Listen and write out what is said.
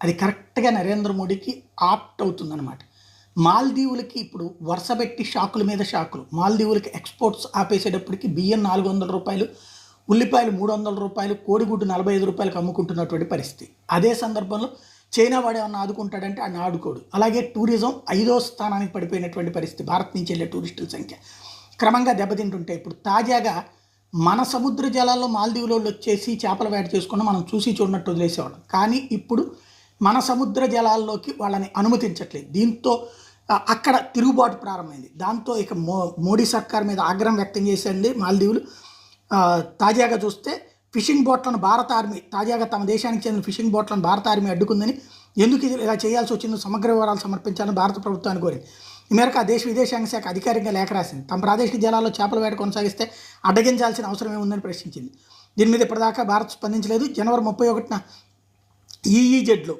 అది కరెక్ట్‌గా నరేంద్ర మోడీకి ఆప్ట్ అవుతుందనమాట. మాల్దీవులకి ఇప్పుడు వరుసబెట్టి షాకుల మీద షాకులు. మాల్దీవులకి ఎక్స్‌పోర్ట్స్ ఆపేసేటప్పటికి బియ్యం రూ. 400, ఉల్లిపాయలు రూ. 300, కోడిగుడ్డు రూ. 45కి అమ్ముకుంటున్నటువంటి పరిస్థితి. అదే సందర్భంలో చైనా వాడేమన్నా ఆదుకుంటాడంటే ఆడిని ఆదుకోడు. అలాగే టూరిజం 5వ స్థానానికి పడిపోయినటువంటి పరిస్థితి. భారత్ నుంచి వెళ్ళే టూరిస్టుల సంఖ్య క్రమంగా దెబ్బతింటుంటాయి. ఇప్పుడు తాజాగా మన సముద్ర జలాల్లో మాల్దీవులోళ్ళు వచ్చేసి చేపల వేట చేసుకున్న మనం చూసి చూడనట్టు వదిలేసేవాళ్ళం. కానీ ఇప్పుడు మన సముద్ర జలాల్లోకి వాళ్ళని అనుమతించట్లేదు. దీంతో అక్కడ తిరుగుబాటు ప్రారంభమైంది. దాంతో ఇక మోడీ సర్కార్ మీద ఆగ్రహం వ్యక్తం చేసింది మాల్దీవులు. తాజాగా చూస్తే ఫిషింగ్ బోట్లను భారత ఆర్మీ తాజాగా తమ దేశానికి చెందిన ఫిషింగ్ బోట్లను భారత ఆర్మీ అడ్డుకుందని, ఎందుకు ఇది ఇలా చేయాల్సి వచ్చిందో సమగ్ర వివరాలు సమర్పించాలని భారత ప్రభుత్వాన్ని కోరింది. ఈ మేరకు ఆ దేశ విదేశాంగ శాఖ అధికారికంగా లేఖ రాసింది. తమ ప్రాదేశిక జలాల్లో చేపల వేట కొనసాగిస్తే అడ్డగించాల్సిన అవసరం ఏముందని ప్రశ్నించింది. దీని మీద ఇప్పటిదాకా భారత్ స్పందించలేదు. జనవరి 31న ఈఈజెడ్లో